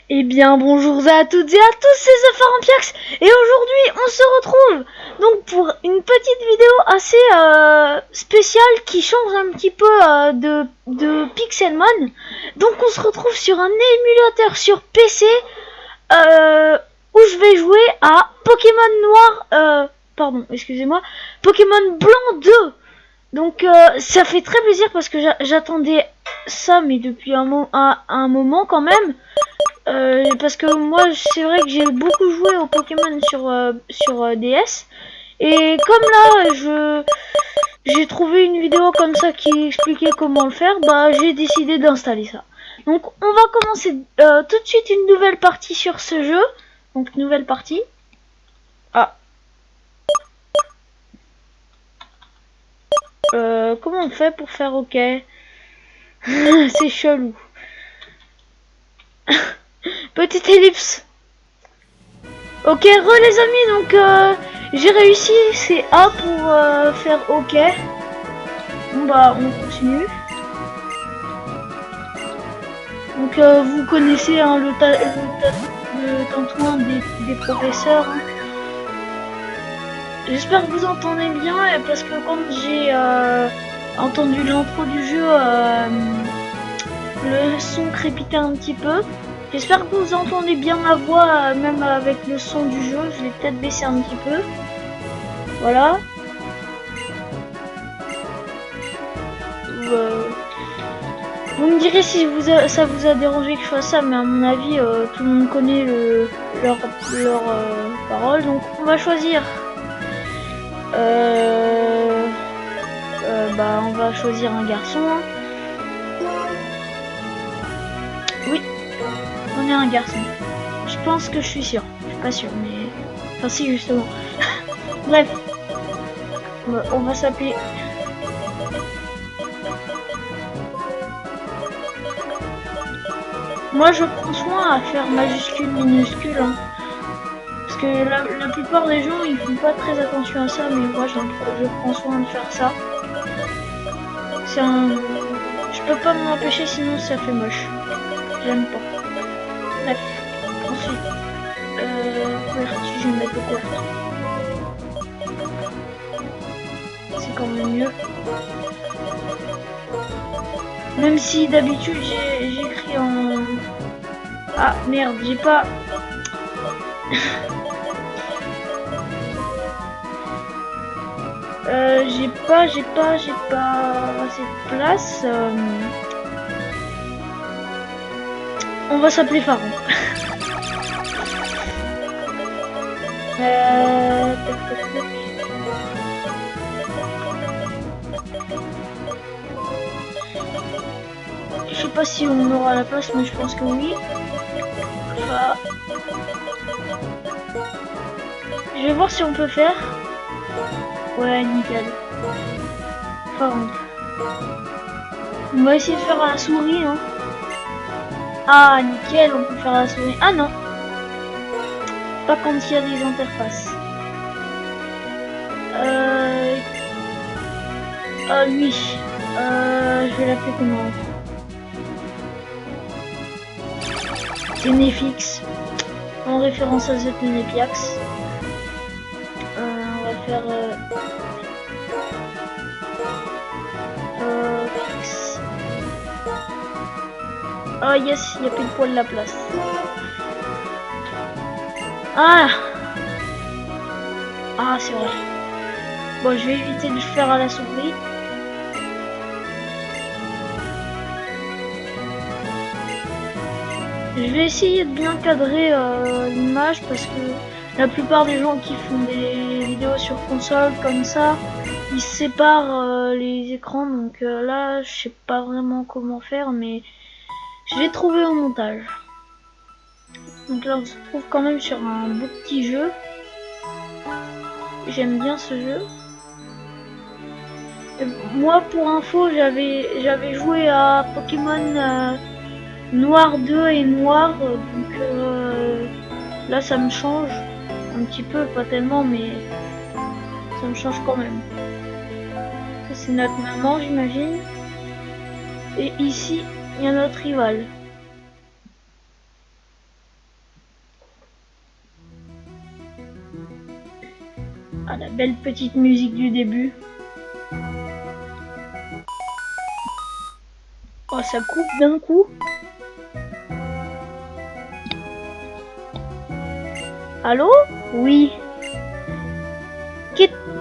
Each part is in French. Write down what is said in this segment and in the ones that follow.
Eh bien bonjour à toutes et à tous, c'est Zafarampiax et aujourd'hui on se retrouve donc pour une petite vidéo assez spéciale qui change un petit peu de Pixelmon. Donc on se retrouve sur un émulateur sur PC où je vais jouer à Pokémon Noir, pardon, excusez-moi, Pokémon Blanc 2. Donc ça fait très plaisir parce que j'attendais ça mais depuis un moment quand même. Parce que moi c'est vrai que j'ai beaucoup joué au Pokémon sur DS et comme là j'ai trouvé une vidéo comme ça qui expliquait comment le faire, bah j'ai décidé d'installer ça. Donc on va commencer tout de suite une nouvelle partie sur ce jeu. Donc nouvelle partie. Ah. Comment on fait pour faire OK? C'est chelou. Petite ellipse. Ok, les amis, donc j'ai réussi, c'est A pour faire OK. Bon bah on continue. Donc vous connaissez hein, le tintouin des professeurs. Hein. J'espère que vous entendez bien parce que quand j'ai entendu l'intro du jeu, le son crépitait un petit peu. J'espère que vous entendez bien ma voix, même avec le son du jeu. Je vais peut-être baisser un petit peu. Voilà. Vous me direz si ça vous a dérangé que je fasse ça, mais à mon avis, tout le monde connaît leurs paroles. Donc on va choisir. Bah on va choisir un garçon. Oui, on est un garçon. Je pense que je suis sûre. Je suis pas sûre, mais... Enfin si, justement. Bref. On va s'appeler... Moi je prends soin à faire majuscule, minuscule. Hein. Parce que la plupart des gens ils font pas très attention à ça, mais moi je prends soin de faire ça. C'est un... Je peux pas m'en empêcher sinon ça fait moche. J'aime pas. Bref. Ensuite. Couverture, je vais mettre le couverture. C'est quand même mieux. Même si d'habitude j'écris en... Ah merde, j'ai pas... j'ai pas assez de place. On va s'appeler Pharaon. Je sais pas si on aura la place, mais je pense que oui. Enfin... Je vais voir si on peut faire. Ouais, nickel. Pharaon. On va essayer de faire à la souris, hein. Ah, nickel, on peut faire à la souris. Ah non. Pas quand il y a des interfaces. Ah, lui. Je vais l'appeler comment? Ténéfix. En référence à The Ténépiax. On va faire... Fix. Ah yes, il y a pile poil la place. Ah. Ah c'est vrai. Bon, je vais éviter de le faire à la souris. Je vais essayer de bien cadrer l'image parce que la plupart des gens qui font des vidéos sur console comme ça, ils séparent les écrans. Donc là, je sais pas vraiment comment faire, mais je vais trouver au montage. Donc là, on se trouve quand même sur un beau petit jeu. J'aime bien ce jeu. Et moi, pour info, j'avais joué à Pokémon Noir 2 et Noir. Donc là, ça me change un petit peu, pas tellement, mais ça me change quand même. Ça, c'est notre maman, j'imagine. Et ici, il y a notre rival. Ah, la belle petite musique du début. Oh, ça coupe d'un coup. Allô? Oui.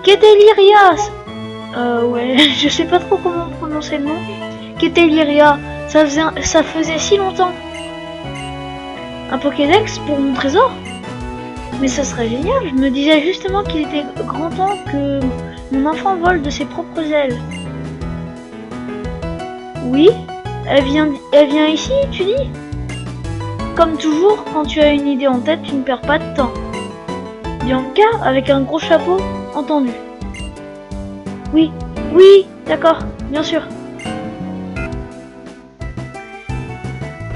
Keteliria. Ouais, je sais pas trop comment prononcer le nom. Keteliria, ça faisait si longtemps. Un Pokédex pour mon trésor? Mais ça serait génial, je me disais justement qu'il était grand temps que mon enfant vole de ses propres ailes. Oui? Elle vient ici, tu dis? Comme toujours, quand tu as une idée en tête, tu ne perds pas de temps. Bianca, avec un gros chapeau? Entendu. Oui, oui, d'accord, bien sûr.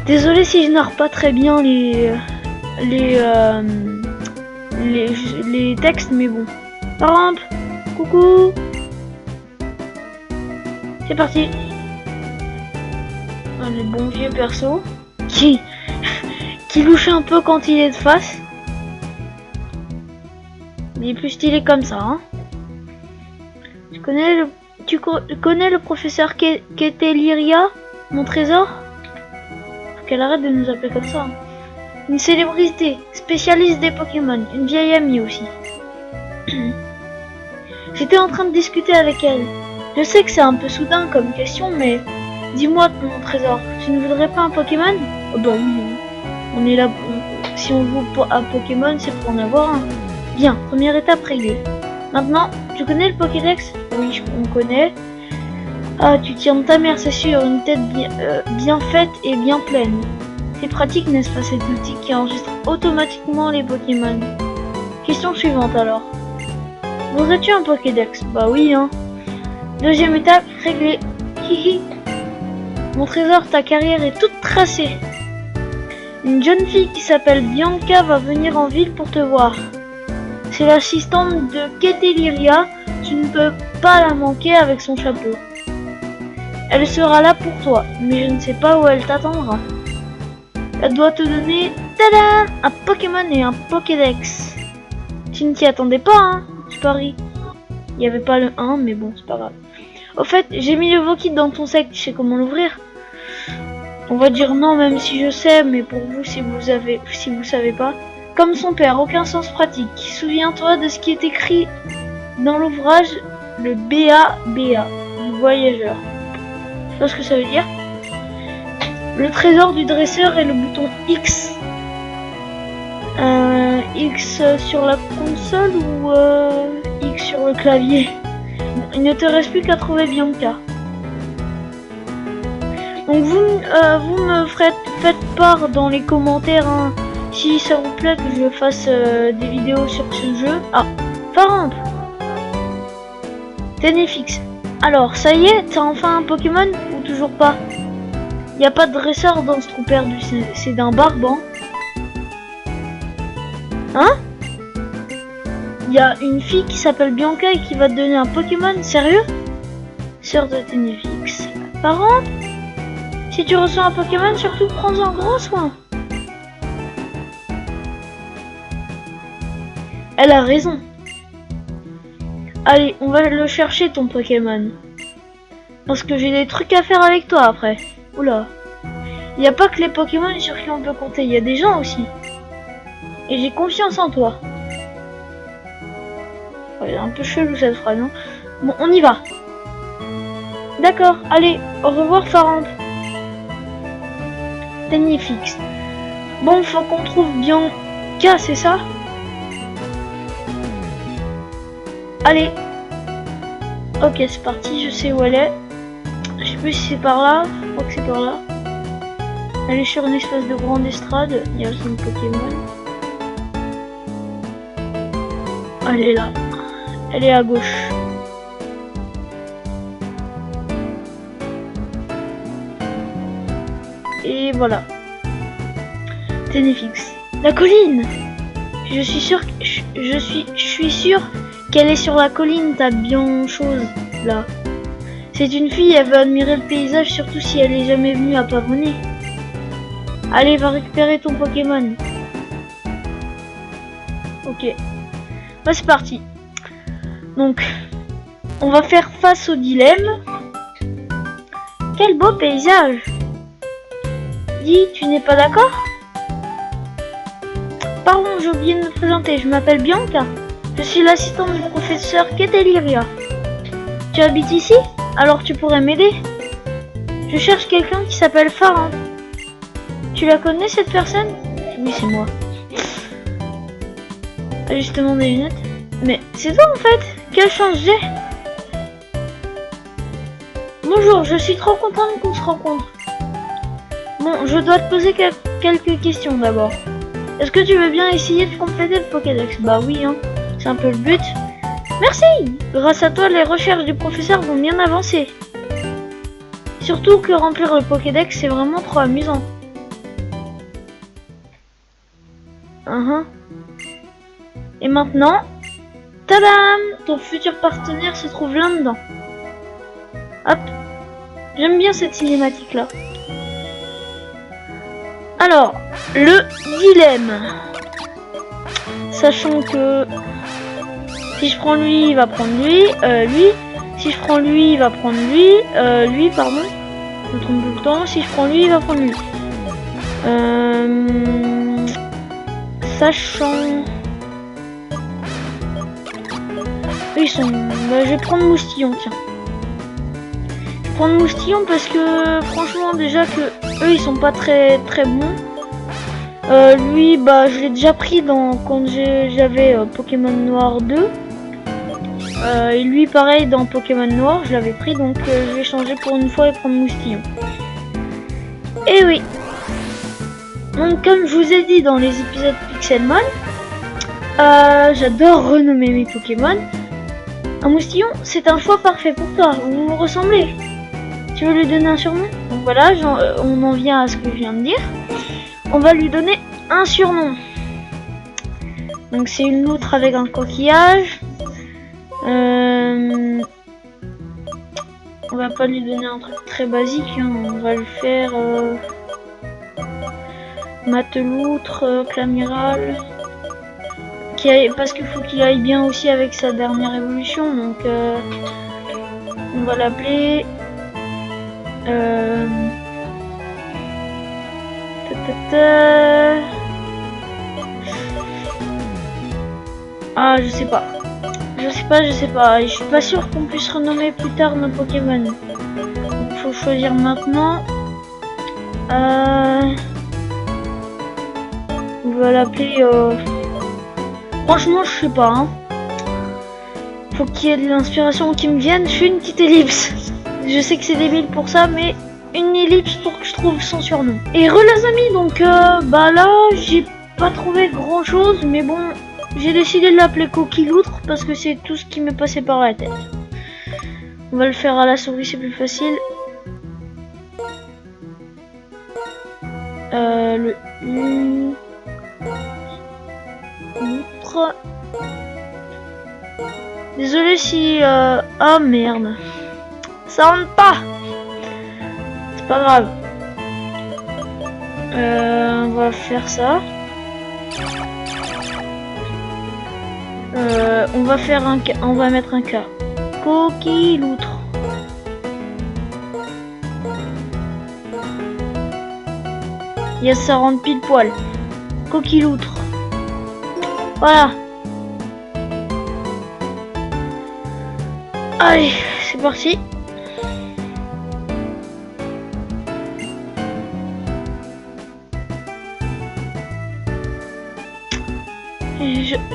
Désolé si je narre pas très bien les textes, mais bon. Paramp, coucou. C'est parti. Le bon vieux perso qui louche un peu quand il est de face. Il est plus stylé comme ça, hein. Tu connais le professeur Keteliria, mon trésor? Faut qu'elle arrête de nous appeler comme ça. Une célébrité, spécialiste des Pokémon, une vieille amie aussi. J'étais en train de discuter avec elle. Je sais que c'est un peu soudain comme question, mais dis-moi, mon trésor, tu ne voudrais pas un Pokémon? Oh bah oui, on est là si on joue à Pokémon, c'est pour en avoir un. Bien, première étape réglée. Maintenant, tu connais le Pokédex? Oui, on connaît. Ah, tu tiens de ta mère, c'est sûr, une tête bien faite et bien pleine. C'est pratique, n'est-ce pas, cet outil qui enregistre automatiquement les Pokémon. Question suivante alors. Voudrais-tu un Pokédex? Bah oui, hein. Deuxième étape, réglée. Hihi. Mon trésor, ta carrière est toute tracée. Une jeune fille qui s'appelle Bianca va venir en ville pour te voir. C'est l'assistante de Keteliria, tu ne peux pas la manquer avec son chapeau. Elle sera là pour toi, mais je ne sais pas où elle t'attendra. Elle doit te donner, tada, un Pokémon et un Pokédex. Tu ne t'y attendais pas, hein, je parie. Il n'y avait pas le 1, mais bon, c'est pas grave. Au fait, j'ai mis le Vokit dans ton sac, tu sais comment l'ouvrir? On va dire non, même si je sais, mais pour vous, si vous savez pas. Comme son père, aucun sens pratique. Souviens-toi de ce qui est écrit dans l'ouvrage, le BABA, du voyageur. Je sais pas ce que ça veut dire. Le trésor du dresseur et le bouton X. X sur la console ou X sur le clavier. Bon, il ne te reste plus qu'à trouver Bianca. Donc vous me faites part dans les commentaires, hein, si ça vous plaît que je fasse des vidéos sur ce jeu. Ah, Paramp, Tenefix. Alors, ça y est, t'as enfin un Pokémon ou toujours pas? Y a pas de dresseur dans ce trou perdu, c'est d'un barbant. Hein? Y a une fille qui s'appelle Bianca et qui va te donner un Pokémon, sérieux? Sœur de Tenefix. Paramp, si tu reçois un Pokémon, surtout prends-en grand soin. Elle a raison. Allez, on va le chercher ton Pokémon. Parce que j'ai des trucs à faire avec toi après. Oula. Il n'y a pas que les Pokémon sur qui on peut compter, il y a des gens aussi. Et j'ai confiance en toi. Ouais, un peu chelou cette phrase, non? Bon, on y va. D'accord, allez, au revoir Paramp. Tenefix. Bon, faut qu'on trouve Bianca, c'est ça? Allez. Ok, c'est parti, je sais où elle est. Je sais plus si c'est par là, je crois que c'est par là. Elle est sur une espèce de grande estrade, il y a son Pokémon. Elle est là. Elle est à gauche. Et voilà. Tenefix. La colline. Je suis sûr qu'elle est sur la colline, ta bien chose là. C'est une fille, elle veut admirer le paysage, surtout si elle est jamais venue à Pavoné. Allez, va récupérer ton Pokémon. Ok. Bah c'est parti. Donc, on va faire face au dilemme. Quel beau paysage! Dis, tu n'es pas d'accord? Pardon, j'ai oublié de me présenter. Je m'appelle Bianca. Je suis l'assistante du professeur Keteliria. Tu habites ici? Alors tu pourrais m'aider? Je cherche quelqu'un qui s'appelle Farhan. Tu la connais cette personne? Oui, c'est moi. Ajustement des lunettes. Mais c'est toi en fait. Quelle chance j'ai. Bonjour, je suis trop contente qu'on se rencontre. Bon, je dois te poser quelques questions d'abord. Est-ce que tu veux bien essayer de compléter le Pokédex? Bah oui, hein. C'est un peu le but. Merci! Grâce à toi, les recherches du professeur vont bien avancer. Surtout que remplir le Pokédex, c'est vraiment trop amusant. Et maintenant, tadam! Ton futur partenaire se trouve là-dedans. Hop! J'aime bien cette cinématique là. Alors, le dilemme. Sachant que si je prends lui, il va prendre lui. Si je prends lui, il va prendre lui, pardon. Je me trompe tout le temps. Si je prends lui, il va prendre lui. Sachant... Eux, ils sont... Bah, je vais prendre Moustillon, tiens. Je vais prendre Moustillon parce que, franchement, déjà que eux, ils sont pas très bons. Lui, bah, je l'ai déjà pris quand j'avais Pokémon Noir 2. Et lui, pareil, dans Pokémon Noir, je l'avais pris, donc je vais changer pour une fois et prendre Moustillon. Et oui. Donc, comme je vous ai dit dans les épisodes Pixelmon, j'adore renommer mes Pokémon. Un Moustillon, c'est un choix parfait pour toi, vous vous ressemblez. Tu veux lui donner un surnom? Donc voilà, on en vient à ce que je viens de dire. On va lui donner un surnom. Donc c'est une loutre avec un coquillage. On va pas lui donner un truc très basique, hein. On va lui faire mateloutre, clamiral. Parce qu'il faut qu'il aille bien aussi avec sa dernière évolution. Donc on va l'appeler ah, je sais pas. Je suis pas sûr qu'on puisse renommer plus tard nos Pokémon. Donc, faut choisir maintenant. On va l'appeler... Franchement, je sais pas. Hein. Faut qu'il y ait de l'inspiration qui me vienne. Je fais une petite ellipse. Je sais que c'est débile pour ça, mais une ellipse pour que je trouve son surnom. Et les amis, donc bah là, j'ai pas trouvé grand chose, mais bon, j'ai décidé de l'appeler Coquille-Loutre parce que c'est tout ce qui m'est passé par la tête. On va le faire à la souris, c'est plus facile. Le loutre. Désolé si ah merde, ça rentre pas. C'est pas grave. On va faire ça. On va faire on va mettre un K. Coquille-Loutre. Yes, ça rentre pile poil. Coquille-Loutre. Voilà. Allez, c'est parti.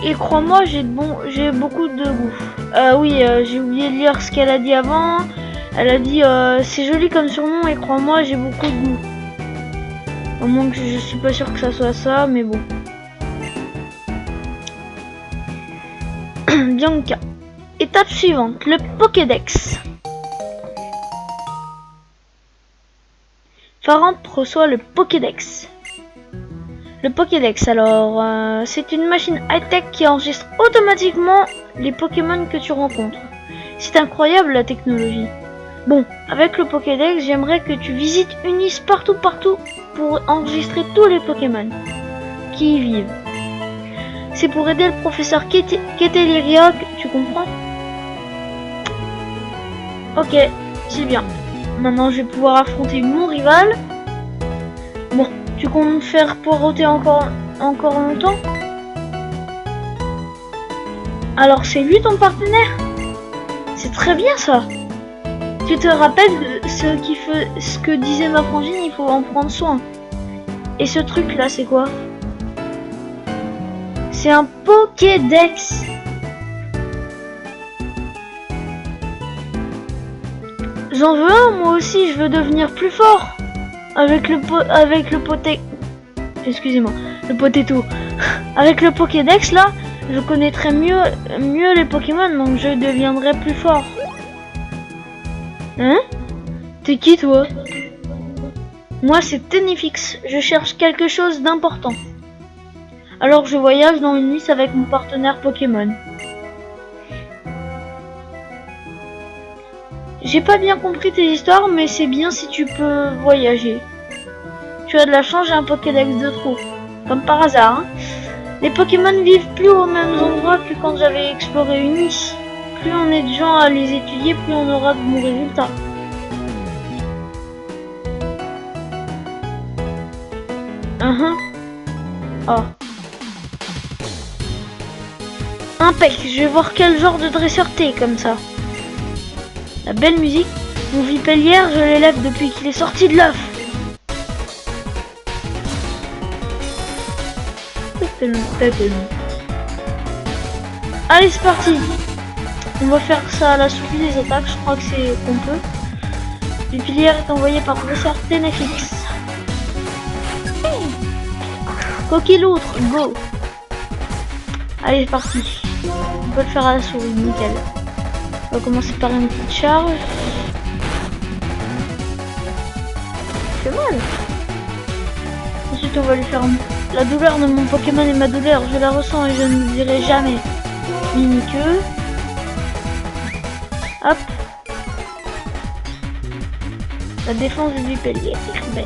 Et crois-moi, j'ai beaucoup de goût. Oui, j'ai oublié de lire ce qu'elle a dit avant. Elle a dit c'est joli comme surnom et crois-moi, j'ai beaucoup de goût. Au moins que je suis pas sûr que ça soit ça, mais bon. Bianca. Étape suivante, le Pokédex. Farhan reçoit le Pokédex. Le Pokédex, alors, c'est une machine high-tech qui enregistre automatiquement les Pokémon que tu rencontres. C'est incroyable la technologie. Bon, avec le Pokédex, j'aimerais que tu visites Unis partout pour enregistrer tous les Pokémon qui y vivent. C'est pour aider le professeur Keteliria, tu comprends? Ok, c'est bien. Maintenant, je vais pouvoir affronter mon rival. Bon, tu comptes faire poireauter encore longtemps? Alors, c'est lui ton partenaire? C'est très bien ça. Tu te rappelles ce que disait ma frangine, il faut en prendre soin. Et ce truc là, c'est quoi? C'est un Pokédex. J'en veux un, moi aussi, je veux devenir plus fort. Avec le poté... Excusez-moi, le potato. Avec le Pokédex là, je connaîtrai mieux les Pokémon, donc je deviendrai plus fort. Hein? T'es qui toi? Moi c'est Tenifix, je cherche quelque chose d'important. Alors je voyage dans une liste avec mon partenaire Pokémon. J'ai pas bien compris tes histoires, mais c'est bien si tu peux voyager. Tu as de la chance, j'ai un Pokédex de trop. Comme par hasard, hein. Les Pokémon vivent plus aux mêmes endroits que quand j'avais exploré Unis. Plus on est de gens à les étudier, plus on aura de bons résultats. Oh. Impec, je vais voir quel genre de dresseur t'es comme ça. La belle musique. Mon Vipellière, je l'élève depuis qu'il est sorti de l'œuf. Allez, c'est parti. On va faire ça à la souris des attaques, je crois que c'est qu'on peut. Vipellière est envoyé par dresseur Tenefix. Coquille l'autre, go. Allez, c'est parti. On peut le faire à la souris, nickel. On va commencer par une petite charge. Ça fait mal. Ensuite, on va lui faire la douleur de mon Pokémon et ma douleur. Je la ressens et je ne dirai jamais. Mini-queue. Hop. La défense du Vipellier baisse.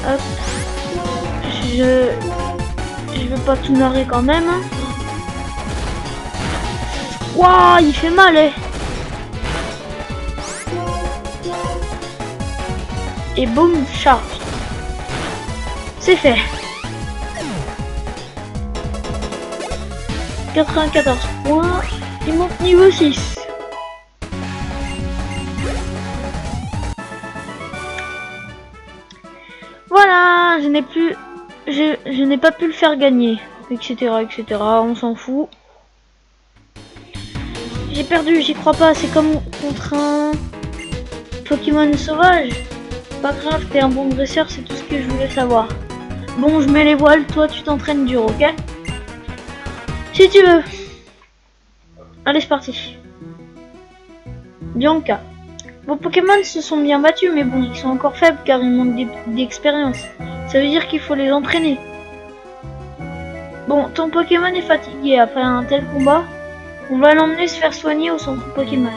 Hop. Je veux pas tout narrer quand même. Waouh, il fait mal, eh. Et boum, charge. C'est fait. 94 points. Il monte niveau 6. Voilà, je n'ai pas pu le faire gagner, etc., etc. On s'en fout. J'ai perdu, j'y crois pas. C'est comme contre un Pokémon sauvage. Pas grave, t'es un bon dresseur, c'est tout ce que je voulais savoir. Bon, je mets les voiles, toi tu t'entraînes dur, ok? Si tu veux. Allez, c'est parti. Bianca. Vos Pokémon se sont bien battus, mais bon, ils sont encore faibles car ils manquent d'expérience. Ça veut dire qu'il faut les entraîner. Bon, ton Pokémon est fatigué après un tel combat. On va l'emmener se faire soigner au centre Pokémon.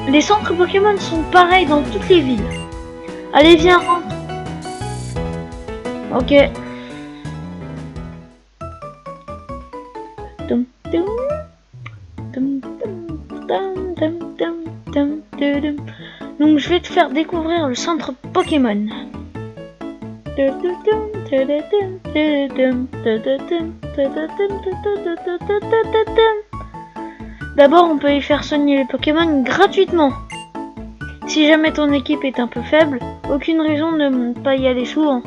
Les centres Pokémon sont pareils dans toutes les villes. Allez, viens, rentre. Ok. Donc je vais te faire découvrir le centre Pokémon. D'abord, on peut y faire soigner les Pokémon gratuitement. Si jamais ton équipe est un peu faible, aucune raison de ne pas y aller souvent.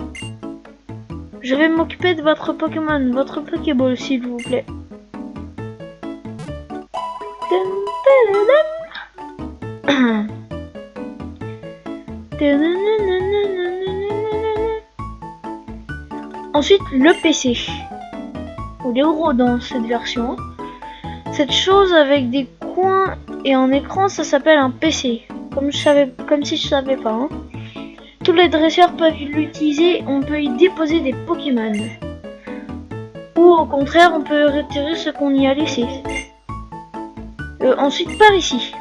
Je vais m'occuper de votre Pokémon, votre Pokéball, s'il vous plaît. Ensuite, le PC. Ou les euros dans cette version. Cette chose avec des coins et un écran, ça s'appelle un PC. Comme si je savais pas. Hein. Tous les dresseurs peuvent l'utiliser. On peut y déposer des Pokémon. Ou au contraire, on peut retirer ce qu'on y a laissé. Ensuite, par ici.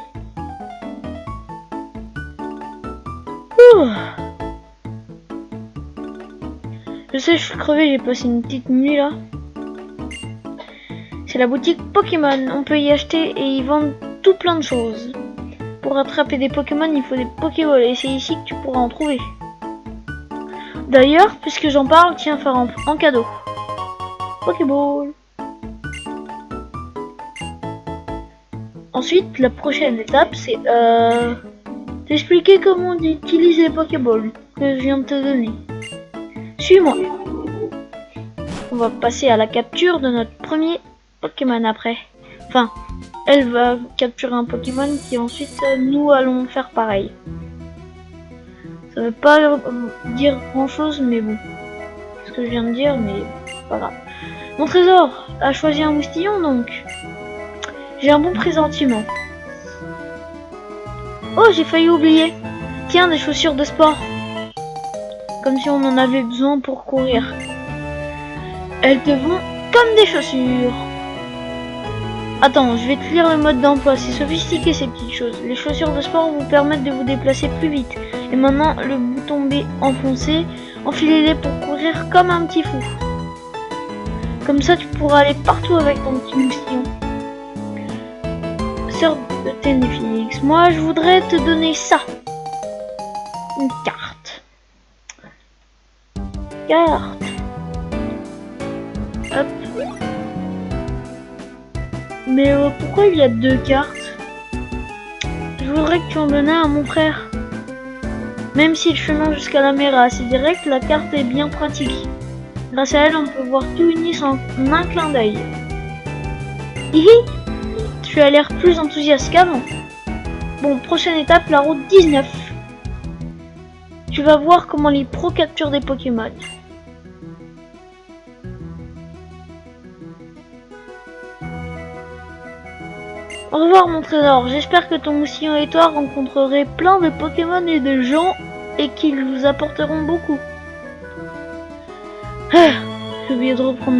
sais, je suis crevé, j'ai passé une petite nuit là. C'est la boutique Pokémon. On peut y acheter et y vendre tout plein de choses. Pour attraper des Pokémon, il faut des Pokéballs et c'est ici que tu pourras en trouver. D'ailleurs, puisque j'en parle, tiens, Faramp, en cadeau. Pokéball. Ensuite, la prochaine étape, c'est t'expliquer comment on utilise les Pokéballs que je viens de te donner. Suis-moi. On va passer à la capture de notre premier Pokémon après. Enfin, elle va capturer un Pokémon qui ensuite nous allons faire pareil. Ça veut pas dire grand chose, mais bon. Ce que je viens de dire, mais pas grave. Mon trésor a choisi un moustillon donc. J'ai un bon pressentiment. Oh, j'ai failli oublier. Tiens, des chaussures de sport. Comme si on en avait besoin pour courir. Elles te vont comme des chaussures. Attends, je vais te lire le mode d'emploi. C'est sophistiqué ces petites choses. Les chaussures de sport vous permettent de vous déplacer plus vite. Et maintenant, le bouton B enfoncé, enfilez-les pour courir comme un petit fou. Comme ça, tu pourras aller partout avec ton petit moustillon. Sœur de Ténéflix, moi je voudrais te donner ça. Une carte. Carte. Hop. Mais pourquoi il y a deux cartes? Je voudrais que tu en donnes un à mon frère. Même si le chemin jusqu'à la mer est assez direct, la carte est bien pratique. Grâce à elle, on peut voir tout Unis en un clin d'œil. Hihi, tu as l'air plus enthousiaste qu'avant. Bon, prochaine étape, la route 19. Tu vas voir comment les pros capturent des Pokémon. Au revoir mon trésor, j'espère que ton moustillon et toi rencontrerez plein de Pokémon et de gens et qu'ils vous apporteront beaucoup. Ah, j'ai oublié de reprendre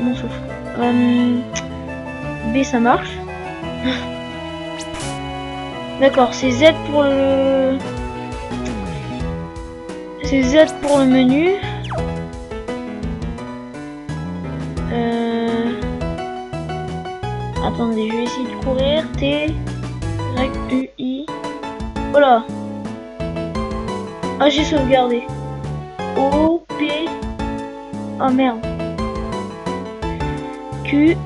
mon souffle. B ça marche. D'accord, c'est Z pour le... C'est Z pour le menu. Attendez, je vais essayer de courir. T, Y, U, I. Voilà. Ah, j'ai sauvegardé. O, P. Oh merde. Q.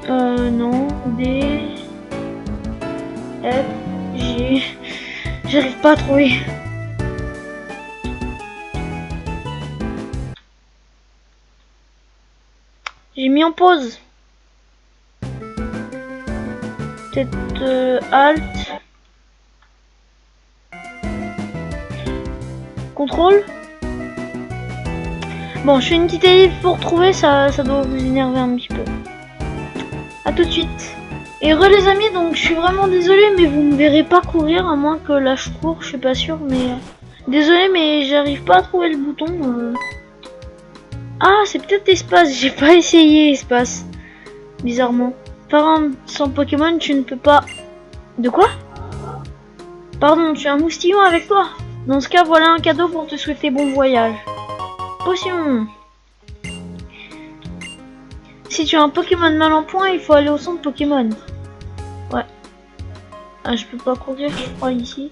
Non. D. F. G. J'arrive pas à trouver. J'ai mis en pause. Peut-être Alt. Contrôle. Bon, je fais une petite élite pour trouver, ça doit vous énerver un petit peu. A tout de suite. Et heureux les amis, donc je suis vraiment désolé, mais vous me verrez pas courir, à moins que là je cours, je suis pas sûr, mais... Désolé, mais j'arrive pas à trouver le bouton. Ah, c'est peut-être espace, j'ai pas essayé espace. Bizarrement. Parent sans Pokémon, tu ne peux pas... De quoi? Pardon, tu as un moustillon avec toi. Dans ce cas, voilà un cadeau pour te souhaiter bon voyage. Potion. Si tu as un Pokémon mal en point, il faut aller au centre Pokémon. Ouais. Ah, je peux pas courir, je crois, ici.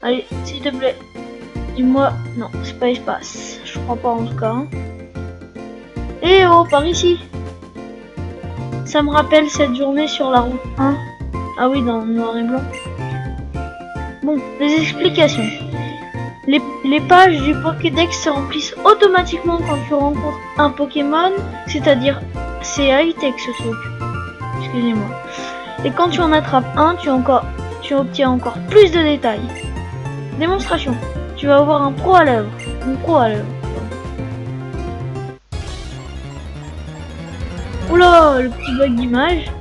Allez, s'il te plaît. Dis-moi... Non, c'est pas espace. Je crois pas en tout cas. Hein. Eh oh, par ici. Ça me rappelle cette journée sur la route 1. Ah oui, dans le noir et blanc. Bon, les explications. Les pages du Pokédex se remplissent automatiquement quand tu rencontres un Pokémon, c'est-à-dire c'est high-tech ce truc. Excusez-moi. Et quand tu en attrapes un, tu obtiens encore plus de détails. Démonstration. Tu vas avoir un pro à l'œuvre. Une pro à l'œuvre. Oula, le petit bug d'image.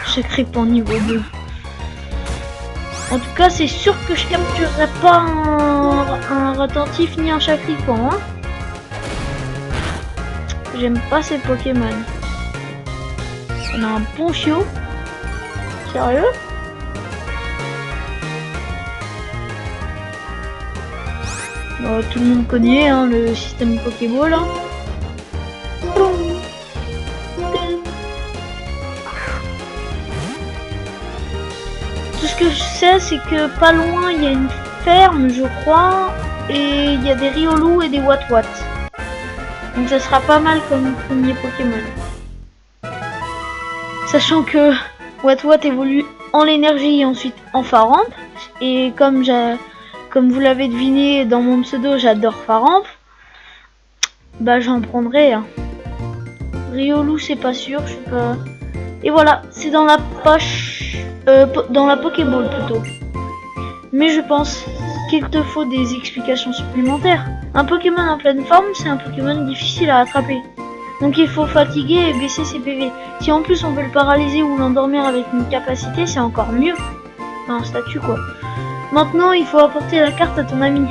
Sacré en niveau 2. En tout cas, c'est sûr que je capturerai pas un retentif ni un chafrican. Hein. J'aime pas ces Pokémon. On a un Ponchio. Sérieux? Tout le monde connaît hein, le système Pokéball. Hein. Tout ce que je sais, c'est que pas loin, il y a une ferme, je crois, et il y a des Riolu et des Watwat. Donc ça sera pas mal comme premier Pokémon. Sachant que Watwat évolue en l'énergie et ensuite en Faramp. Et comme vous l'avez deviné dans mon pseudo, j'adore Faramp. Bah j'en prendrai. Hein. Riolu c'est pas sûr, je sais pas. Et voilà, c'est dans la poche, dans la Pokéball plutôt. Mais je pense qu'il te faut des explications supplémentaires. Un Pokémon en pleine forme, c'est un Pokémon difficile à attraper. Donc il faut fatiguer et baisser ses PV. Si en plus on peut le paralyser ou l'endormir avec une capacité, c'est encore mieux. Un statut quoi. Maintenant il faut apporter la carte à ton ami.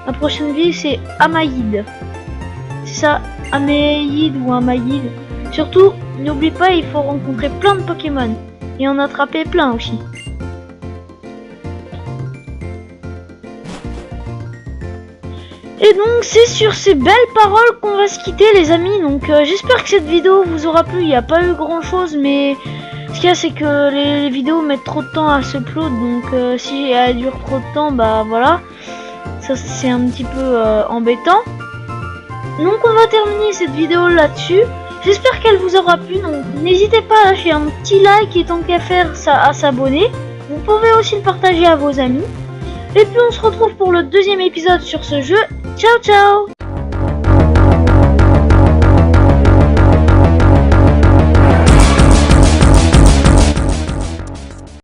La prochaine ville c'est Amaïd. C'est ça, Amaïd ou Amaïd. Surtout, n'oublie pas, il faut rencontrer plein de Pokémon. Et en attraper plein aussi. Et donc c'est sur ces belles paroles qu'on va se quitter les amis. Donc j'espère que cette vidéo vous aura plu. Il n'y a pas eu grand chose, mais ce qu'il y a c'est que les vidéos mettent trop de temps à se upload. Donc si elle dure trop de temps, bah voilà. Ça c'est un petit peu embêtant. Donc on va terminer cette vidéo là-dessus. J'espère qu'elle vous aura plu. Donc n'hésitez pas à lâcher un petit like et tant qu'à faire ça à s'abonner. Vous pouvez aussi le partager à vos amis. Et puis on se retrouve pour le deuxième épisode sur ce jeu. Ciao ciao!